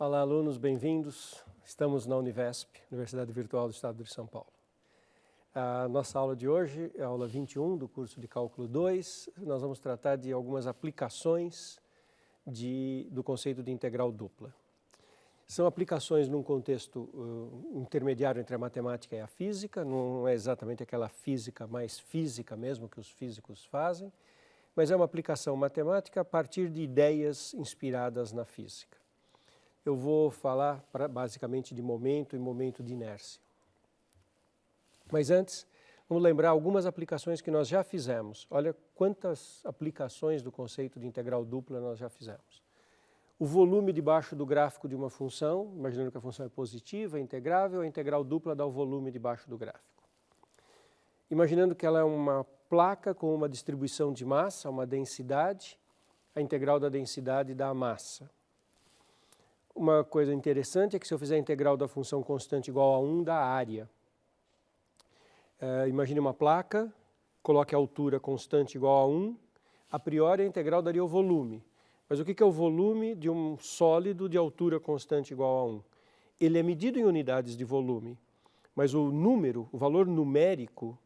Olá, alunos, bem-vindos. Estamos na Univesp, Universidade Virtual do Estado de São Paulo. A nossa aula de hoje é a aula 21 do curso de Cálculo 2. Nós vamos tratar de algumas aplicações do conceito de integral dupla. São aplicações num contexto intermediário entre a matemática e a física, não é exatamente aquela física mais física mesmo que os físicos fazem, mas é uma aplicação matemática a partir de ideias inspiradas na física. Eu vou falar basicamente de momento e momento de inércia. Mas antes, vamos lembrar algumas aplicações que nós já fizemos. Olha quantas aplicações do conceito de integral dupla nós já fizemos. O volume debaixo do gráfico de uma função, imaginando que a função é positiva, é integrável, a integral dupla dá o volume debaixo do gráfico. Imaginando que ela é uma placa com uma distribuição de massa, uma densidade, a integral da densidade dá a massa. Uma coisa interessante é que se eu fizer a integral da função constante igual a 1, dá a área. Imagine uma placa, coloque a altura constante igual a 1, a priori a integral daria o volume. Mas o que é o volume de um sólido de altura constante igual a 1? Ele é medido em unidades de volume, mas o número, o valor numérico,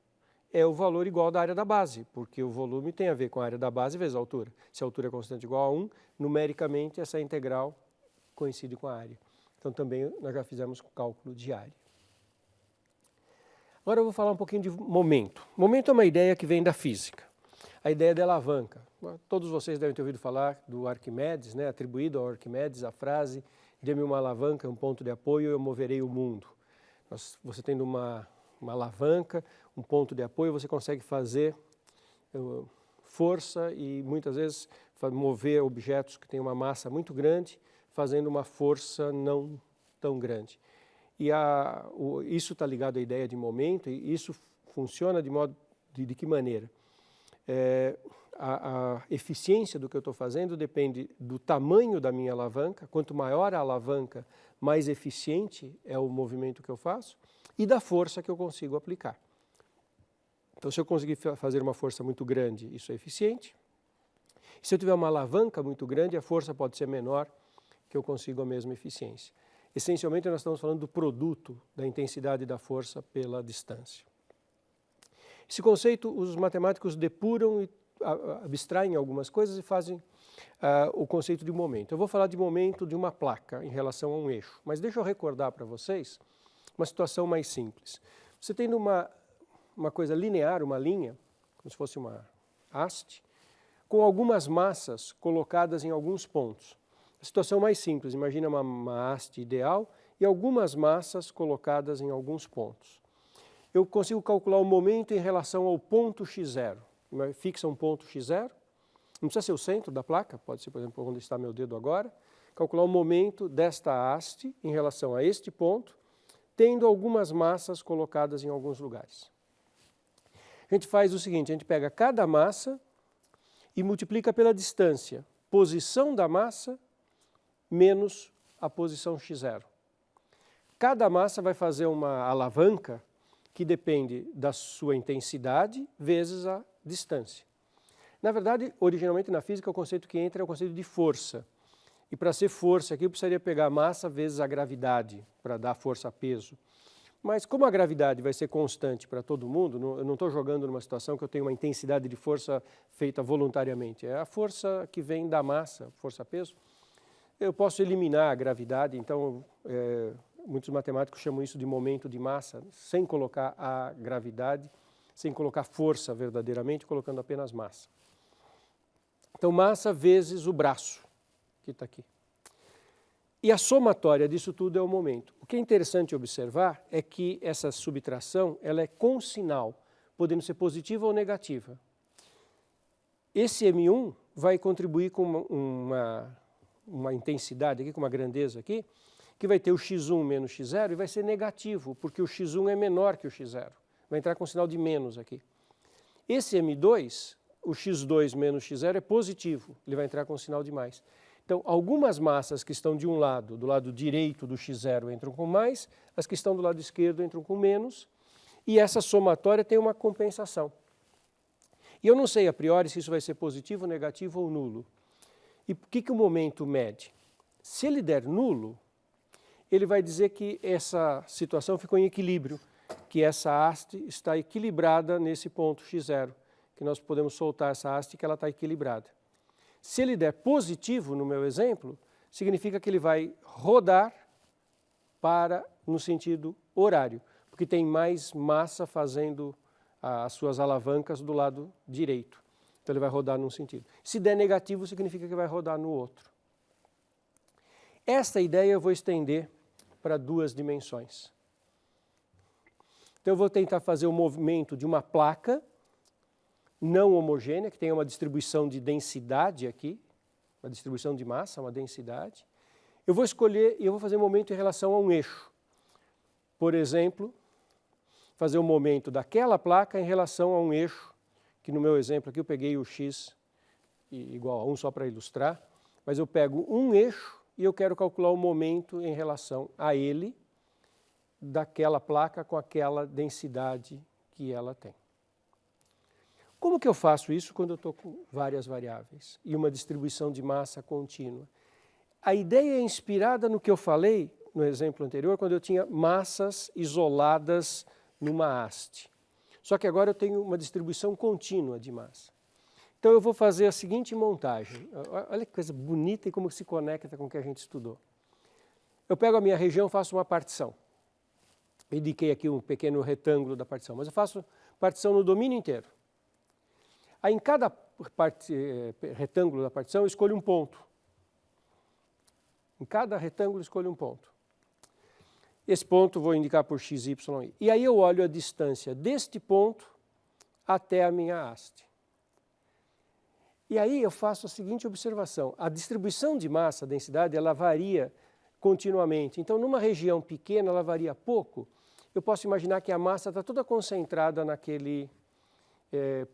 é o valor igual da área da base, porque o volume tem a ver com a área da base vezes a altura. Se a altura é constante igual a 1, numericamente essa integral coincide com a área. Então também nós já fizemos cálculo de área. Agora eu vou falar um pouquinho de momento. Momento é uma ideia que vem da física. A ideia da alavanca. Todos vocês devem ter ouvido falar do Arquimedes, né? Atribuído ao Arquimedes a frase: dê-me uma alavanca, um ponto de apoio, eu moverei o mundo. Você tendo uma alavanca, um ponto de apoio, você consegue fazer força e muitas vezes mover objetos que têm uma massa muito grande, fazendo uma força não tão grande. E isso está ligado à ideia de momento, e isso funciona de que maneira? A eficiência do que eu estou fazendo depende do tamanho da minha alavanca. Quanto maior a alavanca, mais eficiente é o movimento que eu faço e da força que eu consigo aplicar. Então, se eu conseguir fazer uma força muito grande, isso é eficiente. E se eu tiver uma alavanca muito grande, a força pode ser menor, que eu consigo a mesma eficiência. Essencialmente, nós estamos falando do produto da intensidade da força pela distância. Esse conceito, os matemáticos depuram e abstraem algumas coisas e fazem o conceito de momento. Eu vou falar de momento de uma placa em relação a um eixo, mas deixa eu recordar para vocês uma situação mais simples. Você tem uma coisa linear, uma linha, como se fosse uma haste, com algumas massas colocadas em alguns pontos. A situação mais simples, imagina uma haste ideal e algumas massas colocadas em alguns pontos. Eu consigo calcular o momento em relação ao ponto x0. Fixa um ponto x0, não precisa ser o centro da placa, pode ser, por exemplo, onde está meu dedo agora. Calcular o momento desta haste em relação a este ponto, tendo algumas massas colocadas em alguns lugares. A gente faz o seguinte, a gente pega cada massa e multiplica pela distância, posição da massa menos a posição x0. Cada massa vai fazer uma alavanca que depende da sua intensidade vezes a distância. Na verdade, originalmente na física, o conceito que entra é o conceito de força. E para ser força aqui, eu precisaria pegar massa vezes a gravidade, para dar força a peso. Mas como a gravidade vai ser constante para todo mundo, eu não estou jogando numa situação que eu tenho uma intensidade de força feita voluntariamente. É a força que vem da massa, força-peso. Eu posso eliminar a gravidade, então muitos matemáticos chamam isso de momento de massa, sem colocar a gravidade, sem colocar força verdadeiramente, colocando apenas massa. Então, massa vezes o braço, que está aqui. E a somatória disso tudo é o momento. O que é interessante observar é que essa subtração ela é com sinal, podendo ser positiva ou negativa. Esse M1 vai contribuir com uma intensidade aqui, com uma grandeza aqui, que vai ter o x1 menos x0 e vai ser negativo, porque o x1 é menor que o x0. Vai entrar com sinal de menos aqui. Esse M2, o x2 menos x0 é positivo, ele vai entrar com sinal de mais. Então, algumas massas que estão de um lado, do lado direito do x0, entram com mais, as que estão do lado esquerdo entram com menos, e essa somatória tem uma compensação. E eu não sei a priori se isso vai ser positivo, negativo ou nulo. E o que o momento mede? Se ele der nulo, ele vai dizer que essa situação ficou em equilíbrio, que essa haste está equilibrada nesse ponto x0, que nós podemos soltar essa haste que ela está equilibrada. Se ele der positivo no meu exemplo, significa que ele vai rodar no sentido horário, porque tem mais massa fazendo as suas alavancas do lado direito. Então ele vai rodar num sentido. Se der negativo, significa que vai rodar no outro. Esta ideia eu vou estender para 2 dimensões. Então eu vou tentar fazer o movimento de uma placa não homogênea, que tenha uma distribuição de densidade aqui, uma distribuição de massa, uma densidade. Eu vou escolher e eu vou fazer um momento em relação a um eixo. Por exemplo, fazer o momento daquela placa em relação a um eixo, que no meu exemplo aqui eu peguei o x igual a 1 só para ilustrar, mas eu pego um eixo e eu quero calcular o momento em relação a ele, daquela placa com aquela densidade que ela tem. Como que eu faço isso quando eu estou com várias variáveis e uma distribuição de massa contínua? A ideia é inspirada no que eu falei no exemplo anterior, quando eu tinha massas isoladas numa haste. Só que agora eu tenho uma distribuição contínua de massa. Então eu vou fazer a seguinte montagem. Olha que coisa bonita e como se conecta com o que a gente estudou. Eu pego a minha região, faço uma partição. Indiquei aqui um pequeno retângulo da partição, mas eu faço partição no domínio inteiro. Aí em cada retângulo da partição eu escolho um ponto. Em cada retângulo eu escolho um ponto. Esse ponto vou indicar por x, y, i. E aí eu olho a distância deste ponto até a minha haste. E aí eu faço a seguinte observação. A distribuição de massa, a densidade, ela varia continuamente. Então, numa região pequena, ela varia pouco. Eu posso imaginar que a massa está toda concentrada naquele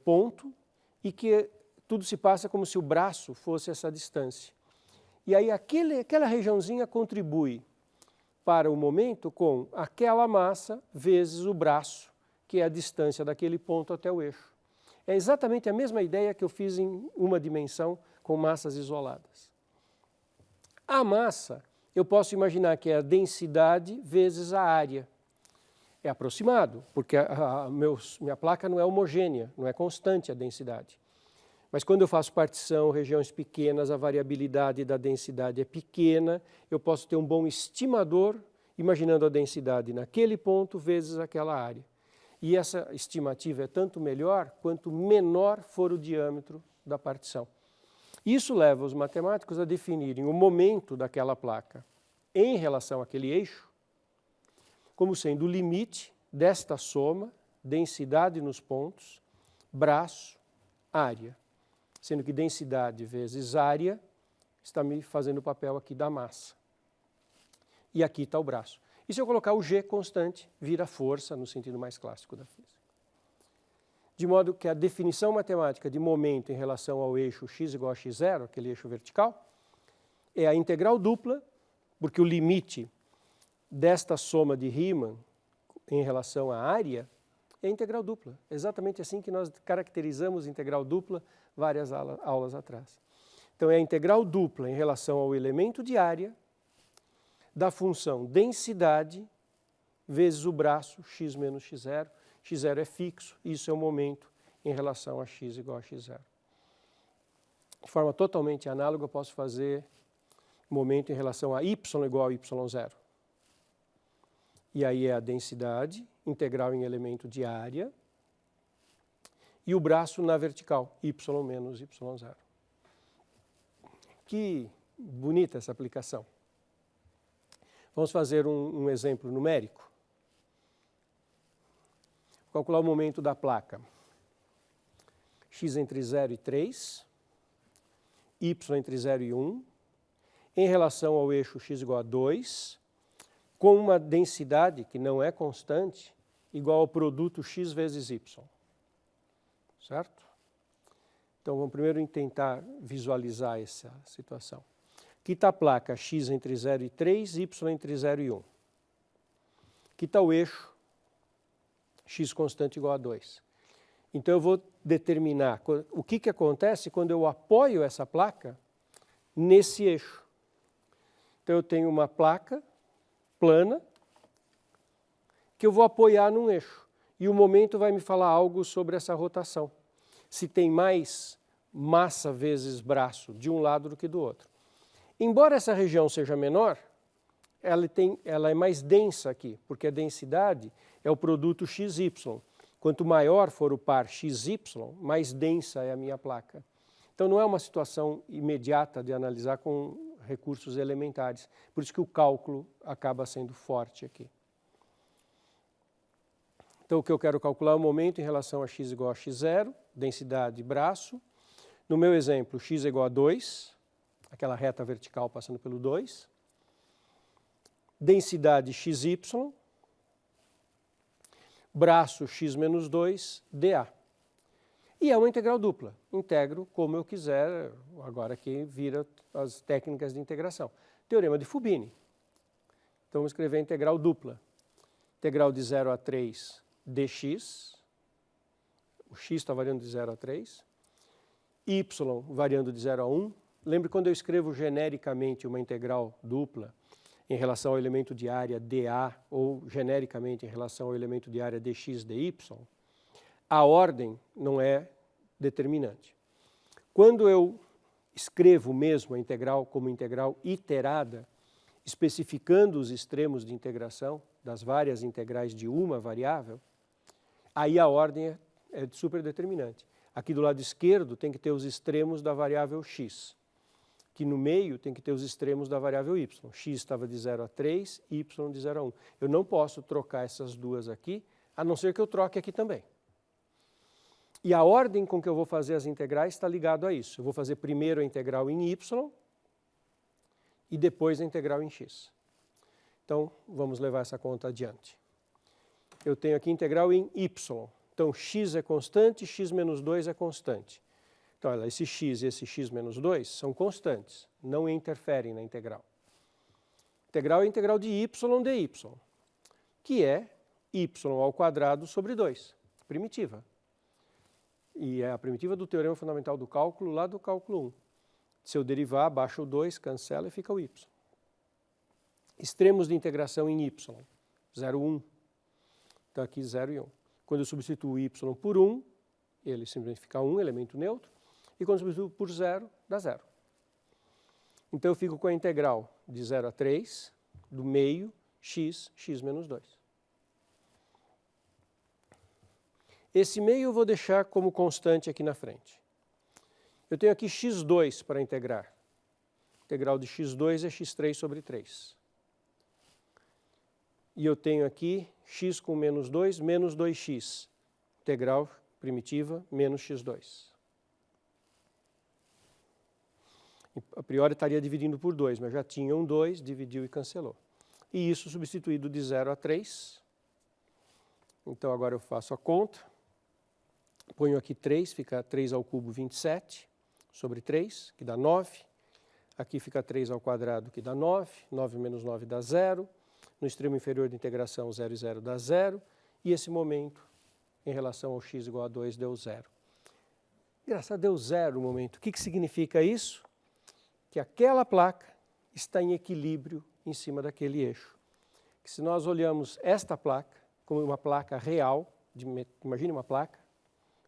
ponto e que tudo se passa como se o braço fosse essa distância. E aí aquela regiãozinha contribui para o momento com aquela massa vezes o braço, que é a distância daquele ponto até o eixo. É exatamente a mesma ideia que eu fiz em uma dimensão com massas isoladas. A massa, eu posso imaginar que é a densidade vezes a área. É aproximado, porque minha placa não é homogênea, não é constante a densidade. Mas quando eu faço partição, regiões pequenas, a variabilidade da densidade é pequena, eu posso ter um bom estimador, imaginando a densidade naquele ponto vezes aquela área. E essa estimativa é tanto melhor quanto menor for o diâmetro da partição. Isso leva os matemáticos a definirem o momento daquela placa em relação àquele eixo, como sendo o limite desta soma, densidade nos pontos, braço, área. Sendo que densidade vezes área está me fazendo o papel aqui da massa. E aqui está o braço. E se eu colocar o G constante, vira força no sentido mais clássico da física. De modo que a definição matemática de momento em relação ao eixo x igual a x0, aquele eixo vertical, é a integral dupla, porque o limite desta soma de Riemann em relação à área é a integral dupla. É exatamente assim que nós caracterizamos integral dupla várias aulas atrás. Então é a integral dupla em relação ao elemento de área da função densidade vezes o braço x menos x0. x0 é fixo, isso é o momento em relação a x igual a x0. De forma totalmente análoga, eu posso fazer momento em relação a y igual a y0. E aí é a densidade integral em elemento de área e o braço na vertical, y menos y0. Que bonita essa aplicação. Vamos fazer um exemplo numérico. Vou calcular o momento da placa. X entre 0 e 3, y entre 0 e 1, em relação ao eixo x igual a 2, com uma densidade que não é constante, igual ao produto x vezes y. Certo? Então, vamos primeiro tentar visualizar essa situação. Aqui está a placa x entre 0 e 3, y entre 0 e 1. Aqui está o eixo x constante igual a 2. Então, eu vou determinar o que acontece quando eu apoio essa placa nesse eixo. Então, eu tenho uma placa plana que eu vou apoiar num eixo. E o momento vai me falar algo sobre essa rotação. Se tem mais massa vezes braço de um lado do que do outro. Embora essa região seja menor, ela é mais densa aqui, porque a densidade é o produto XY. Quanto maior for o par XY, mais densa é a minha placa. Então não é uma situação imediata de analisar com recursos elementares. Por isso que o cálculo acaba sendo forte aqui. Então o que eu quero calcular é o momento em relação a x igual a x0, densidade braço. No meu exemplo, x é igual a 2, aquela reta vertical passando pelo 2. Densidade xy, braço x menos 2, dA. E é uma integral dupla. Integro como eu quiser, agora aqui vira as técnicas de integração. Teorema de Fubini. Então vamos escrever a integral dupla. Integral de 0 a 3 dx, o x está variando de 0 a 3, y variando de 0 a 1. Lembre quando eu escrevo genericamente uma integral dupla em relação ao elemento de área dA ou genericamente em relação ao elemento de área dx, dy, a ordem não é determinante. Quando eu escrevo mesmo a integral como integral iterada, especificando os extremos de integração das várias integrais de uma variável, aí a ordem é super determinante. Aqui do lado esquerdo tem que ter os extremos da variável x. Aqui no meio tem que ter os extremos da variável y. X estava de 0 a 3, y de 0 a 1. Eu não posso trocar essas duas aqui, a não ser que eu troque aqui também. E a ordem com que eu vou fazer as integrais está ligado a isso. Eu vou fazer primeiro a integral em y e depois a integral em x. Então, vamos levar essa conta adiante. Eu tenho aqui integral em y. Então, x é constante, x menos 2 é constante. Então, olha, esse x e esse x menos 2 são constantes, não interferem na integral. Integral é a integral de y dy, que é y ao quadrado sobre 2, primitiva. E é a primitiva do teorema fundamental do cálculo, lá do cálculo 1. Se eu derivar, baixa o 2, cancela e fica o y. Extremos de integração em y, 0, 1. Então aqui 0 e 1. Quando eu substituo y por 1, ele simplesmente fica 1, elemento neutro. E quando eu substituo por 0, dá 0. Então eu fico com a integral de 0 a 3, do meio, x menos 2. Esse meio eu vou deixar como constante aqui na frente. Eu tenho aqui x2 para integrar. A integral de x2 é x3 sobre 3. E eu tenho aqui x com menos 2, menos 2x. Integral primitiva, menos x2. A priori estaria dividindo por 2, mas já tinha um 2, dividiu e cancelou. E isso substituído de 0 a 3. Então agora eu faço a conta. Ponho aqui 3, fica 3 ao cubo, 27, sobre 3, que dá 9. Aqui fica 3 ao quadrado, que dá 9. 9 menos 9 dá 0. No extremo inferior de integração, 0 e 0 dá 0. E esse momento, em relação ao x igual a 2, deu 0. Engraçado, deu 0 o momento. O que significa isso? Que aquela placa está em equilíbrio em cima daquele eixo. Que se nós olhamos esta placa como uma placa real, imagine uma placa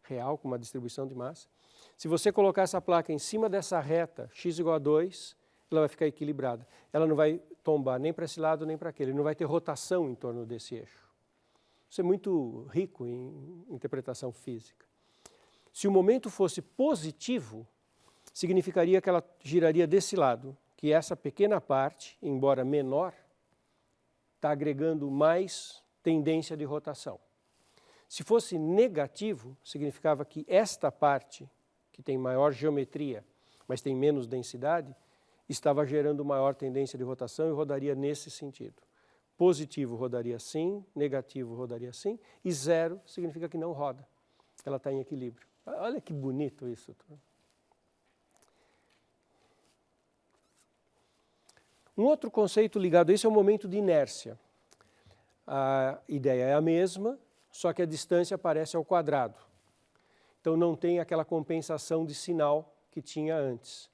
real com uma distribuição de massa, se você colocar essa placa em cima dessa reta, x igual a 2, ela vai ficar equilibrada. Ela não vai tombar nem para esse lado nem para aquele, não vai ter rotação em torno desse eixo. Isso é muito rico em interpretação física. Se o momento fosse positivo, significaria que ela giraria desse lado, que essa pequena parte, embora menor, está agregando mais tendência de rotação. Se fosse negativo, significava que esta parte, que tem maior geometria, mas tem menos densidade, estava gerando maior tendência de rotação e rodaria nesse sentido. Positivo rodaria assim, negativo rodaria assim, e 0 significa que não roda. Ela está em equilíbrio. Olha que bonito isso. Um outro conceito ligado a isso é o momento de inércia. A ideia é a mesma, só que a distância aparece ao quadrado. Então não tem aquela compensação de sinal que tinha antes.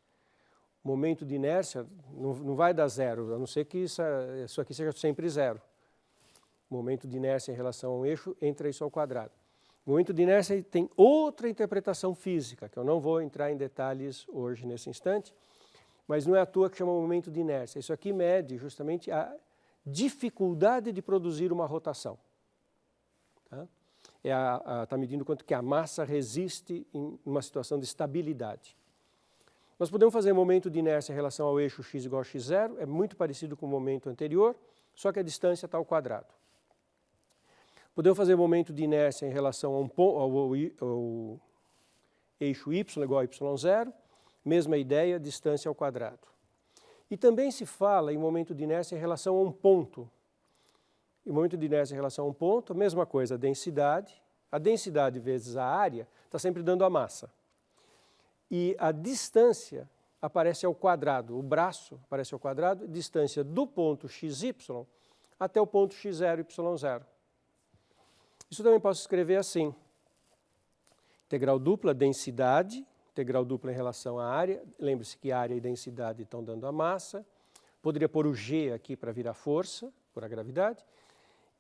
momento de inércia não vai dar zero, a não ser que isso aqui seja sempre zero. Momento de inércia em relação ao eixo entra isso ao quadrado. O momento de inércia tem outra interpretação física, que eu não vou entrar em detalhes hoje nesse instante, mas não é à toa que chama momento de inércia. Isso aqui mede justamente a dificuldade de produzir uma rotação. Tá? Está medindo quanto que a massa resiste em uma situação de estabilidade. Nós podemos fazer momento de inércia em relação ao eixo x igual a x0, é muito parecido com o momento anterior, só que a distância está ao quadrado. Podemos fazer momento de inércia em relação ao eixo y igual a y0, mesma ideia, distância ao quadrado. E também se fala em momento de inércia em relação a um ponto. Em momento de inércia em relação a um ponto, a mesma coisa, a densidade vezes a área está sempre dando a massa. E a distância aparece ao quadrado, o braço aparece ao quadrado, distância do ponto xy até o ponto x0, y0. Isso também posso escrever assim, integral dupla, densidade, integral dupla em relação à área, lembre-se que área e densidade estão dando a massa, poderia pôr o g aqui para virar força, por a gravidade,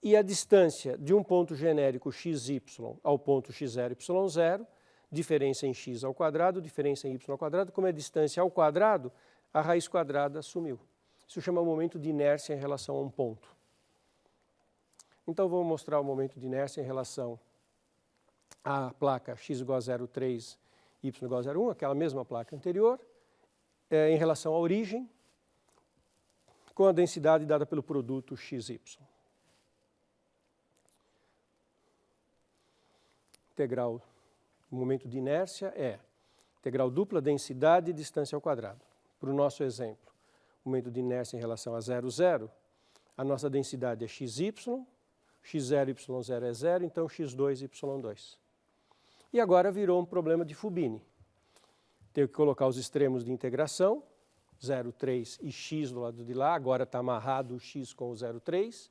e a distância de um ponto genérico xy ao ponto x0, y0, diferença em x ao quadrado, diferença em y ao quadrado, como é distância ao quadrado, a raiz quadrada sumiu. Isso chama momento de inércia em relação a um ponto. Então, vou mostrar o momento de inércia em relação à placa x igual a 0,3, y igual a 0,1, aquela mesma placa anterior, em relação à origem, com a densidade dada pelo produto xy. Integral, o momento de inércia é integral dupla, densidade e distância ao quadrado. Para o nosso exemplo, o momento de inércia em relação a 0, 0, a nossa densidade é xy, x0, y0 é 0, então x2, y2. E agora virou um problema de Fubini. Tenho que colocar os extremos de integração, 0,3 e x do lado de lá, agora está amarrado o x com o 0,3,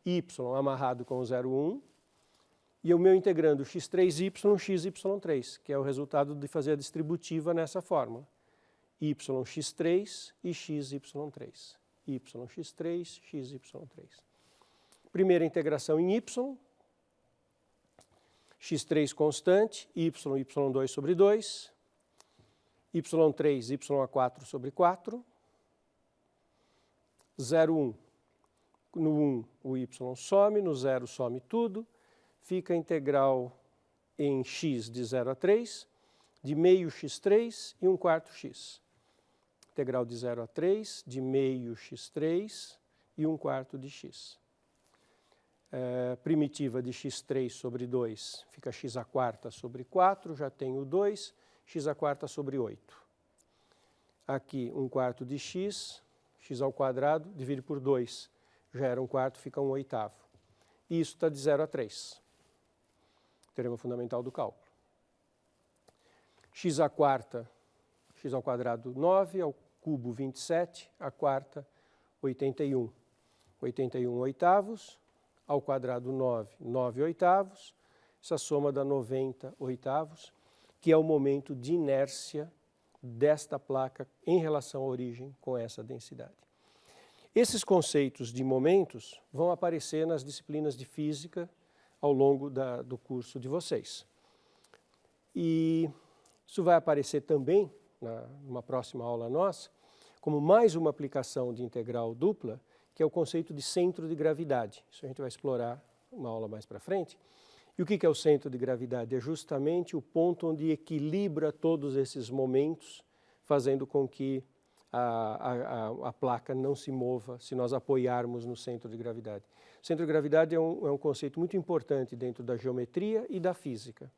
y amarrado com o 0,1, e o meu integrando x3y, xy3, que é o resultado de fazer a distributiva nessa fórmula. yx3 e xy3. yx3, xy3. Primeira integração em y, x3 constante, y2 sobre 2, y3, y4 sobre 4, 0, 1. No 1 o y some, no 0 some tudo, fica a integral em x de 0 a 3, de meio x3 e 1/4 x. Integral de 0 a 3, de meio x3 e 1/4 de x. Primitiva de x3 sobre 2 fica x² sobre 4, já tenho 2, x² sobre 8. Aqui 1/4 de x, x ao quadrado, divide por 2, já era 1/4, fica 1/8. E isso está de 0 a 3. Teorema fundamental do cálculo. x² x ao quadrado 9, ao cubo 27, a quarta 81. 81 oitavos, ao quadrado 9, 9 oitavos, essa soma dá 90 oitavos, que é o momento de inércia desta placa em relação à origem com essa densidade. Esses conceitos de momentos vão aparecer nas disciplinas de física ao longo do curso de vocês. E isso vai aparecer também, numa próxima aula nossa, como mais uma aplicação de integral dupla, que é o conceito de centro de gravidade. Isso a gente vai explorar uma aula mais para frente. E o que é o centro de gravidade? É justamente o ponto onde equilibra todos esses momentos, fazendo com que a placa não se mova se nós apoiarmos no centro de gravidade. O centro de gravidade é um conceito muito importante dentro da geometria e da física.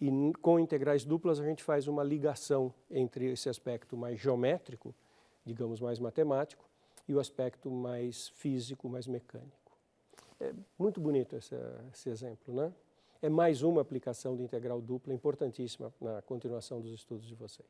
E com integrais duplas a gente faz uma ligação entre esse aspecto mais geométrico, digamos mais matemático, e o aspecto mais físico, mais mecânico. É muito bonito esse exemplo, né? É mais uma aplicação de integral dupla importantíssima na continuação dos estudos de vocês.